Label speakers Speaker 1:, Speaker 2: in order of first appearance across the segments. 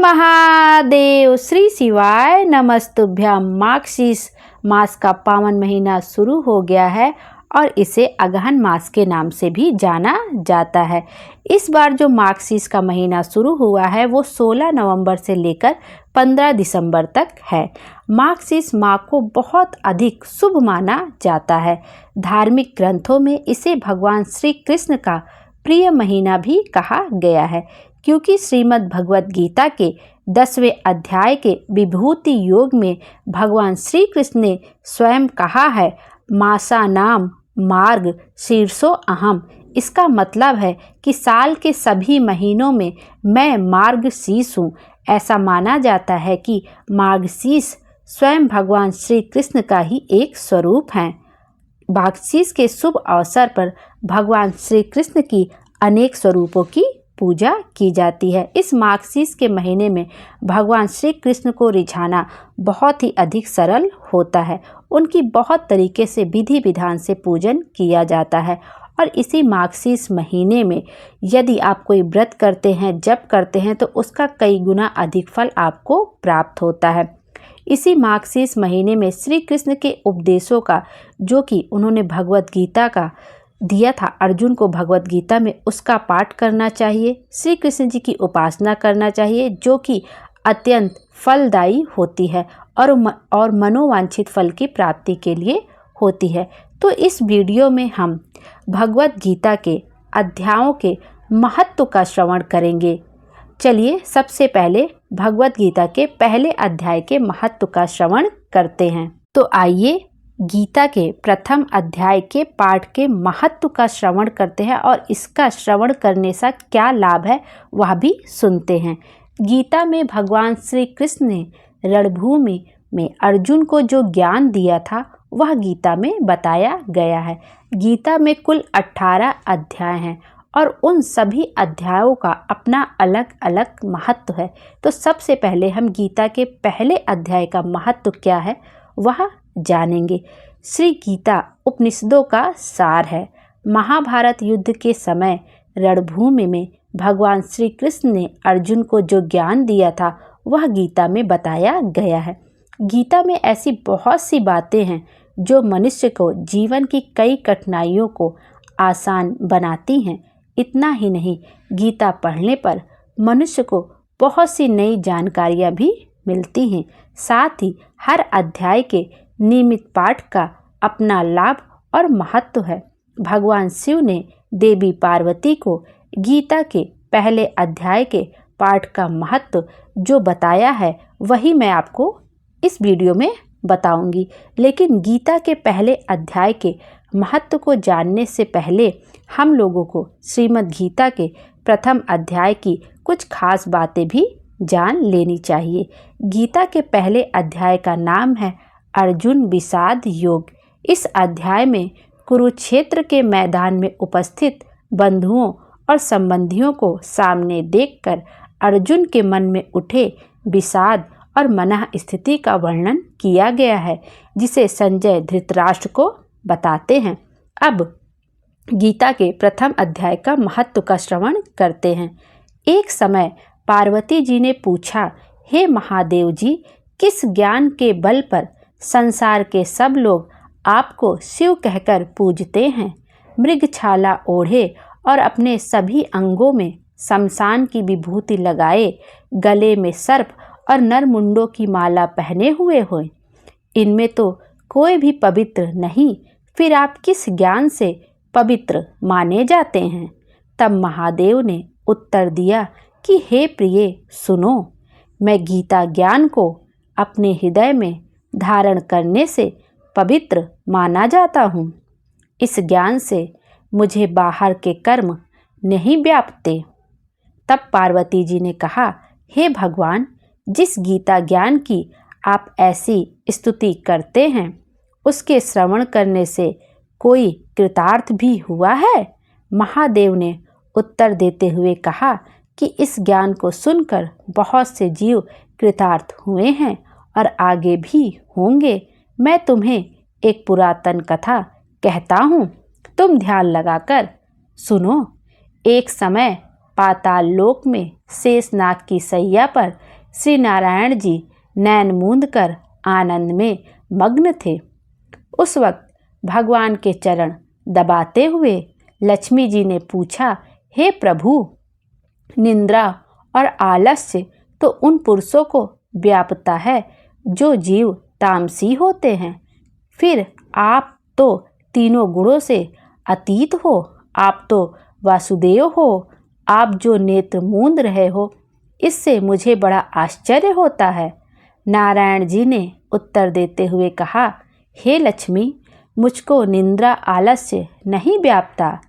Speaker 1: महादेव। श्री शिवाय नमस्तुभ्यम। मार्गशीर्ष मास का पावन महीना शुरू हो गया है और इसे अगहन मास के नाम से भी जाना जाता है। इस बार जो मार्गशीर्ष का महीना शुरू हुआ है वो 16 नवंबर से लेकर 15 दिसंबर तक है। मार्गशीर्ष माह को बहुत अधिक शुभ माना जाता है। धार्मिक ग्रंथों में इसे भगवान श्री कृष्ण का प्रिय महीना भी कहा गया है, क्योंकि श्रीमद् भगवत गीता के 10वें अध्याय के विभूति योग में भगवान श्री कृष्ण ने स्वयं कहा है, मासा नाम मार्ग शीर्षो अहम। इसका मतलब है कि साल के सभी महीनों में मैं मार्गशीर्ष हूँ। ऐसा माना जाता है कि मार्गशीर्ष स्वयं भगवान श्री कृष्ण का ही एक स्वरूप है। मार्गशीर्ष के शुभ अवसर पर भगवान श्री कृष्ण की अनेक स्वरूपों की पूजा की जाती है। इस मार्गशीर्ष के महीने में भगवान श्री कृष्ण को रिझाना बहुत ही अधिक सरल होता है। उनकी बहुत तरीके से विधि विधान से पूजन किया जाता है और इसी मार्गशीर्ष महीने में यदि आप कोई व्रत करते हैं, जप करते हैं, तो उसका कई गुना अधिक फल आपको प्राप्त होता है। इसी मार्गशीर्ष महीने में श्री कृष्ण के उपदेशों का, जो कि उन्होंने भगवत गीता का दिया था अर्जुन को भगवत गीता में, उसका पाठ करना चाहिए। श्री कृष्ण जी की उपासना करना चाहिए, जो कि अत्यंत फलदायी होती है और मनोवांछित फल की प्राप्ति के लिए होती है। तो इस वीडियो में हम भगवत गीता के अध्यायों के महत्व का श्रवण करेंगे। चलिए सबसे पहले भगवत गीता के पहले अध्याय के महत्व का श्रवण करते हैं। तो आइए गीता के प्रथम अध्याय के पाठ के महत्व का श्रवण करते हैं और इसका श्रवण करने से क्या लाभ है वह भी सुनते हैं। गीता में भगवान श्री कृष्ण ने रणभूमि में अर्जुन को जो ज्ञान दिया था वह गीता में बताया गया है। गीता में कुल 18 अध्याय हैं और उन सभी अध्यायों का अपना अलग अलग महत्व है। तो सबसे पहले हम गीता के पहले अध्याय का महत्व क्या है वह जानेंगे। श्री गीता उपनिषदों का सार है। महाभारत युद्ध के समय रणभूमि में भगवान श्री कृष्ण ने अर्जुन को जो ज्ञान दिया था वह गीता में बताया गया है। गीता में ऐसी बहुत सी बातें हैं जो मनुष्य को जीवन की कई कठिनाइयों को आसान बनाती हैं। इतना ही नहीं, गीता पढ़ने पर मनुष्य को बहुत सी नई जानकारियाँ भी मिलती हैं। साथ ही हर अध्याय के नियमित पाठ का अपना लाभ और महत्व है। भगवान शिव ने देवी पार्वती को गीता के पहले अध्याय के पाठ का महत्व जो बताया है वही मैं आपको इस वीडियो में बताऊंगी। लेकिन गीता के पहले अध्याय के महत्व को जानने से पहले हम लोगों को श्रीमद् गीता के प्रथम अध्याय की कुछ खास बातें भी जान लेनी चाहिए। गीता के पहले अध्याय का नाम है अर्जुन विषाद योग। इस अध्याय में कुरुक्षेत्र के मैदान में उपस्थित बंधुओं और संबंधियों को सामने देखकर अर्जुन के मन में उठे विषाद और मनः स्थिति का वर्णन किया गया है, जिसे संजय धृतराष्ट्र को बताते हैं। अब गीता के प्रथम अध्याय का महत्व का श्रवण करते हैं। एक समय पार्वती जी ने पूछा, हे महादेव जी, किस ज्ञान के बल पर संसार के सब लोग आपको शिव कहकर पूजते हैं? मृगछाला ओढ़े और अपने सभी अंगों में शमशान की विभूति लगाए, गले में सर्प और नरमुंडों की माला पहने हुए हो, इनमें तो कोई भी पवित्र नहीं, फिर आप किस ज्ञान से पवित्र माने जाते हैं? तब महादेव ने उत्तर दिया कि हे प्रिय, सुनो, मैं गीता ज्ञान को अपने हृदय में धारण करने से पवित्र माना जाता हूँ। इस ज्ञान से मुझे बाहर के कर्म नहीं व्यापते। तब पार्वती जी ने कहा, हे भगवान, जिस गीता ज्ञान की आप ऐसी स्तुति करते हैं उसके श्रवण करने से कोई कृतार्थ भी हुआ है? महादेव ने उत्तर देते हुए कहा कि इस ज्ञान को सुनकर बहुत से जीव कृतार्थ हुए हैं और आगे भी होंगे। मैं तुम्हें एक पुरातन कथा कहता हूँ, तुम ध्यान लगाकर सुनो। एक समय पाताल लोक में शेषनाग की सैया पर श्री नारायण जी नैन मूंद कर आनंद में मग्न थे। उस वक्त भगवान के चरण दबाते हुए लक्ष्मी जी ने पूछा, हे प्रभु, निंद्रा और आलस्य तो उन पुरुषों को व्यापता है जो जीव तामसी होते हैं। फिर आप तो तीनों गुणों से अतीत हो, आप तो वासुदेव हो, आप जो नेत्र मूंद रहे हो, इससे मुझे बड़ा आश्चर्य होता है। नारायण जी ने उत्तर देते हुए कहा, हे लक्ष्मी, मुझको निंद्रा आलस्य नहीं व्यापता।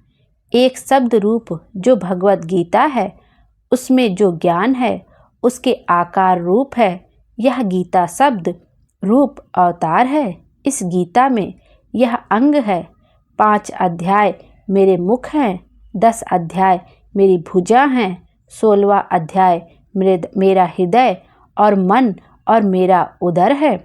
Speaker 1: एक शब्द रूप जो भगवत गीता है, उसमें जो ज्ञान है उसके आकार रूप है। यह गीता शब्द रूप अवतार है। इस गीता में यह अंग है। 5 अध्याय मेरे मुख हैं, 10 अध्याय मेरी भुजा हैं, 16वां अध्याय मेरा हृदय और मन और मेरा उदर है,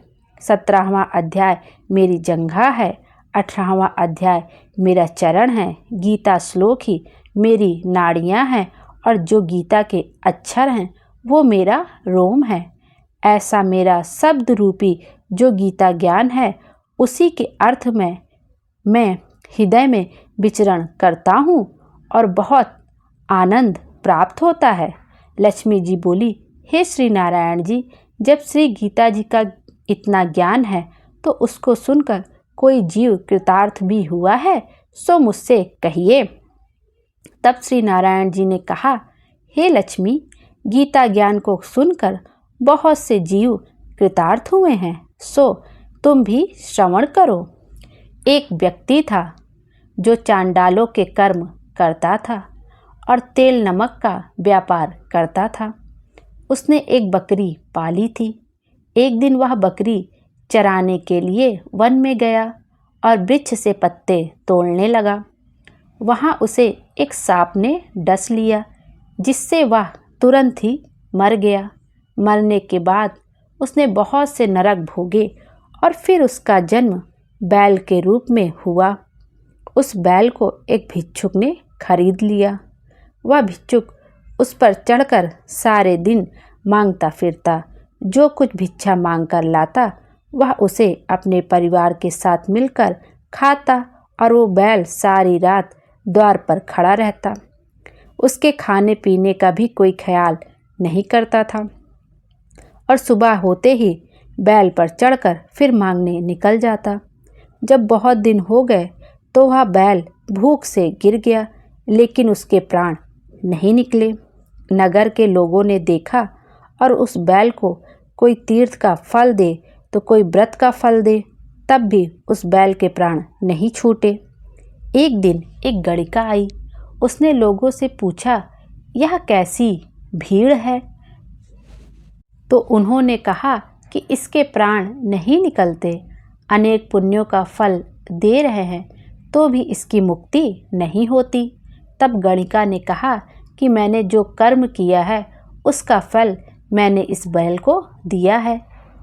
Speaker 1: 17वां अध्याय मेरी जंघा है, 18वां अध्याय मेरा चरण है। गीता श्लोक ही मेरी नाड़ियाँ हैं और जो गीता के अक्षर हैं वो मेरा रोम है। ऐसा मेरा शब्द रूपी जो गीता ज्ञान है, उसी के अर्थ में मैं हृदय में विचरण करता हूँ और बहुत आनंद प्राप्त होता है। लक्ष्मी जी बोली, हे श्री नारायण जी, जब श्री गीता जी का इतना ज्ञान है तो उसको सुनकर कोई जीव कृतार्थ भी हुआ है, सो मुझसे कहिए। तब श्री नारायण जी ने कहा, हे लक्ष्मी, गीता ज्ञान को सुनकर बहुत से जीव कृतार्थ हुए हैं, सो तुम भी श्रवण करो। एक व्यक्ति था जो चांडालों के कर्म करता था और तेल नमक का व्यापार करता था। उसने एक बकरी पाली थी। एक दिन वह बकरी चराने के लिए वन में गया और वृक्ष से पत्ते तोड़ने लगा। वहाँ उसे एक सांप ने डस लिया, जिससे वह तुरंत ही मर गया। मरने के बाद उसने बहुत से नरक भोगे और फिर उसका जन्म बैल के रूप में हुआ। उस बैल को एक भिक्षुक ने खरीद लिया। वह भिक्षुक उस पर चढ़कर सारे दिन मांगता फिरता। जो कुछ भिक्षा मांग कर लाता वह उसे अपने परिवार के साथ मिलकर खाता और वो बैल सारी रात द्वार पर खड़ा रहता। उसके खाने पीने का भी कोई ख्याल नहीं करता था और सुबह होते ही बैल पर चढ़कर फिर मांगने निकल जाता। जब बहुत दिन हो गए तो वह बैल भूख से गिर गया, लेकिन उसके प्राण नहीं निकले। नगर के लोगों ने देखा और उस बैल को कोई तीर्थ का फल दे तो कोई व्रत का फल दे, तब भी उस बैल के प्राण नहीं छूटे। एक दिन एक गणिका आई। उसने लोगों से पूछा, यह कैसी भीड़ है? तो उन्होंने कहा कि इसके प्राण नहीं निकलते, अनेक पुण्यों का फल दे रहे हैं तो भी इसकी मुक्ति नहीं होती। तब गणिका ने कहा कि मैंने जो कर्म किया है उसका फल मैंने इस बैल को दिया है।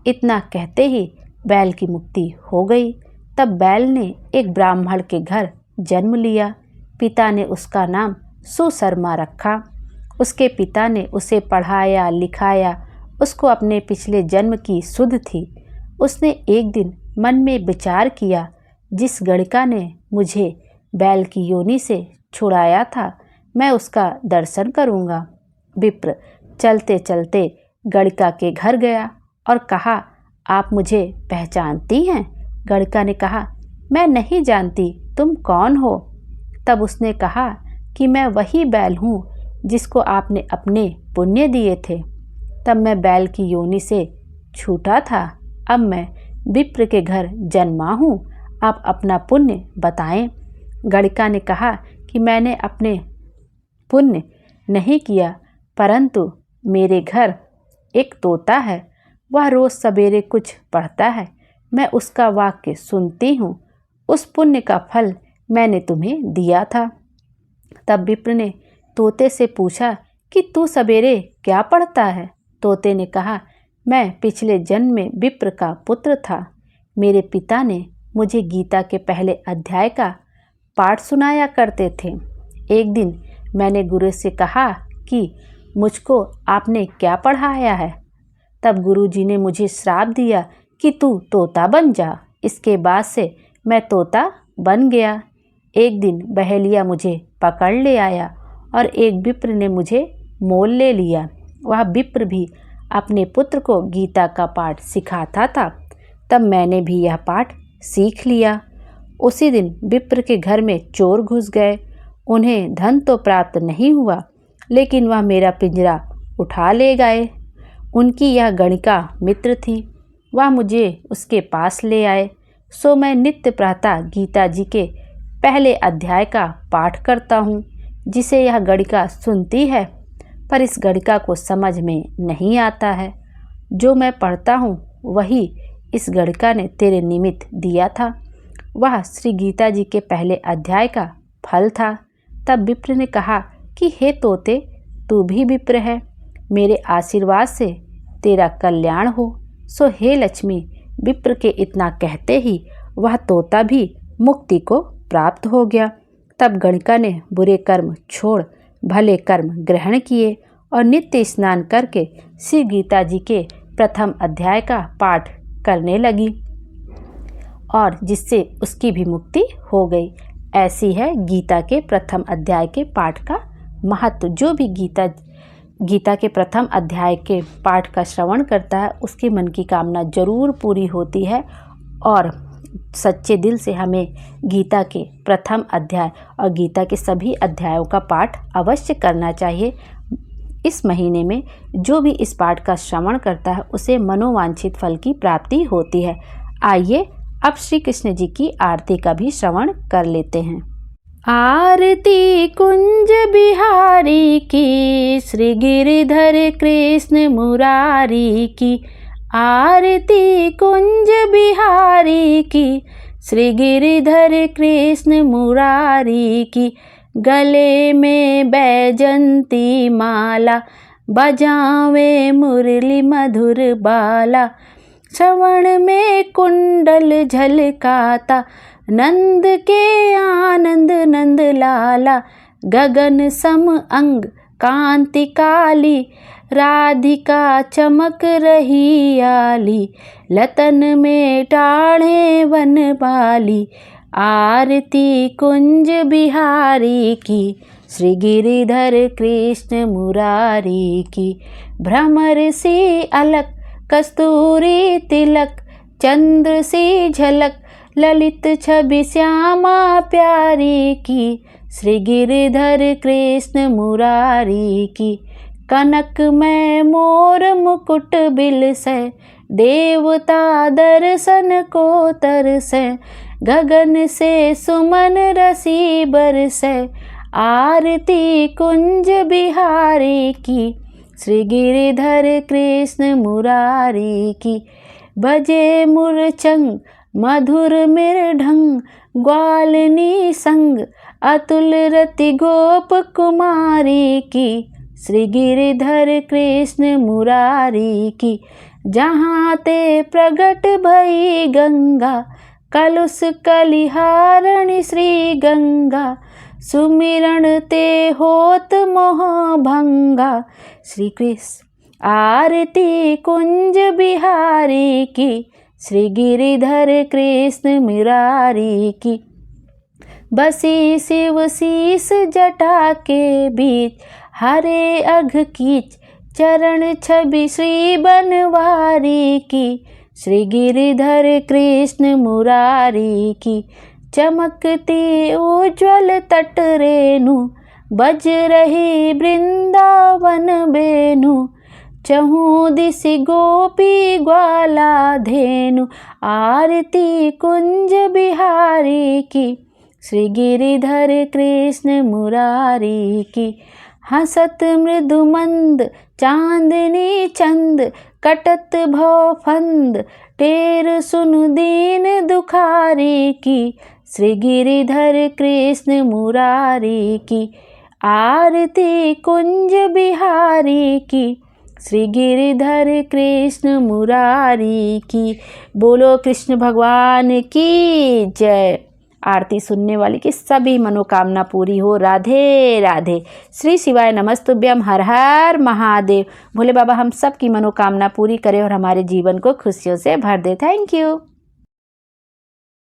Speaker 1: इतना कहते ही बैल की मुक्ति हो गई। तब बैल ने एक ब्राह्मण के घर जन्म लिया। पिता ने उसका नाम सुशर्मा रखा। उसके पिता ने उसे पढ़ाया लिखाया। उसको अपने पिछले जन्म की सुध थी। उसने एक दिन मन में विचार किया, जिस गणिका ने मुझे बैल की योनि से छुड़ाया था, मैं उसका दर्शन करूँगा। विप्र चलते चलते गणिका के घर गया और कहा, आप मुझे पहचानती हैं? गणिका ने कहा, मैं नहीं जानती, तुम कौन हो? तब उसने कहा कि मैं वही बैल हूँ जिसको आपने अपने पुण्य दिए थे। तब मैं बैल की योनि से छूटा था। अब मैं विप्र के घर जन्मा हूँ। आप अपना पुण्य बताएं। गणिका ने कहा कि मैंने अपने पुण्य नहीं किया, परंतु मेरे घर एक तोता है। वह रोज़ सवेरे कुछ पढ़ता है। मैं उसका वाक्य सुनती हूँ। उस पुण्य का फल मैंने तुम्हें दिया था। तब विप्र ने तोते से पूछा कि तू सवेरे क्या पढ़ता है? तोते ने कहा, मैं पिछले जन्म में विप्र का पुत्र था। मेरे पिता ने मुझे गीता के पहले अध्याय का पाठ सुनाया करते थे। एक दिन मैंने गुरु से कहा कि मुझको आपने क्या पढ़ाया है। तब गुरुजी ने मुझे श्राप दिया कि तू तोता बन जा। इसके बाद से मैं तोता बन गया। एक दिन बहेलिया मुझे पकड़ ले आया और एक विप्र ने मुझे मोल ले लिया। वह विप्र भी अपने पुत्र को गीता का पाठ सिखाता था। तब मैंने भी यह पाठ सीख लिया। उसी दिन विप्र के घर में चोर घुस गए। उन्हें धन तो प्राप्त नहीं हुआ, लेकिन वह मेरा पिंजरा उठा ले गए। उनकी यह गणिका मित्र थी। वह मुझे उसके पास ले आए। सो मैं नित्य प्रातः गीता जी के पहले अध्याय का पाठ करता हूँ, जिसे यह गणिका सुनती है, पर इस गणिका को समझ में नहीं आता है। जो मैं पढ़ता हूँ वही इस गणिका ने तेरे निमित्त दिया था। वह श्री गीता जी के पहले अध्याय का फल था। तब विप्र ने कहा कि हे तोते, तू भी विप्र है, मेरे आशीर्वाद से तेरा कल्याण हो। सो हे लक्ष्मी। विप्र के इतना कहते ही वह तोता भी मुक्ति को प्राप्त हो गया। तब गणिका ने बुरे कर्म छोड़ भले कर्म ग्रहण किए और नित्य स्नान करके श्री गीता जी के प्रथम अध्याय का पाठ करने लगी, और जिससे उसकी भी मुक्ति हो गई। ऐसी है गीता के प्रथम अध्याय के पाठ का महत्व। जो भी गीता के प्रथम अध्याय के पाठ का श्रवण करता है, उसके मन की कामना जरूर पूरी होती है। और सच्चे दिल से हमें गीता के प्रथम अध्याय और गीता के सभी अध्यायों का पाठ अवश्य करना चाहिए। इस महीने में जो भी इस पाठ का श्रवण करता है, उसे मनोवांछित फल की प्राप्ति होती है। आइए अब श्री कृष्ण जी की आरती का भी श्रवण कर लेते हैं। आरती कुंज बिहारी की, श्री गिरिधर कृष्ण मुरारी की। आरती कुंज बिहारी की, श्री गिरिधर कृष्ण मुरारी की। गले में बैजंती माला, बजावे मुरली मधुर बाला। श्रवण में कुंडल झलकाता, नंद के आनंद नंद लाला। गगन सम अंग कांति काली, राधिका चमक रही आली। लतन में टाढ़े वन बाली, आरती कुंज बिहारी की। श्री गिरिधर कृष्ण मुरारी की। भ्रमर सी अलक, कस्तूरी तिलक, चंद्र सी झलक, ललित छवि श्यामा प्यारी की। श्री गिरिधर कृष्ण मुरारी की। कनक में मोर मुकुट बिलसे, देवता दर्शन को तरसे। गगन से सुमन रसी बरसे, आरती कुंज बिहारी की। श्री गिरिधर कृष्ण मुरारी की। बजे मुरचंग मधुर मृदंग, ग्वालिनी संग, अतुल रति गोप कुमारी की। श्री गिरिधर कृष्ण मुरारी की। जहाँ ते प्रगट भई गंगा, कलुष कलिहारणी श्री गंगा। सुमिरण ते होत मोह भंगा, श्री कृष्ण आरती कुंज बिहारी की। श्री गिरिधर कृष्ण मुरारी की। बसी शिव शीस जटा के बीच, हरे अघ कीच चरण छवि श्री बनवारी की। श्री गिरिधर कृष्ण मुरारी की। चमकती उज्ज्वल तट रेणु, बज रही वृंदावन बेनु। चहु दिशि गोपी ग्वाला धेनु, आरती कुंज बिहारी की। श्री गिरिधर कृष्ण मुरारी की। हंसत मृदु मंद चांदनी चंद, कटत भव फंद टेर सुनु दीन दुखारी की। श्री गिरिधर कृष्ण मुरारी की। आरती कुंज बिहारी की। श्री गिरिधर कृष्ण मुरारी की। बोलो कृष्ण भगवान की जय। आरती सुनने वाले की सभी मनोकामना पूरी हो। राधे राधे। श्री शिवाय नमस्तुभ्यम। हर हर महादेव। भोले बाबा हम सब की मनोकामना पूरी करें और हमारे जीवन को खुशियों से भर दे। Thank you.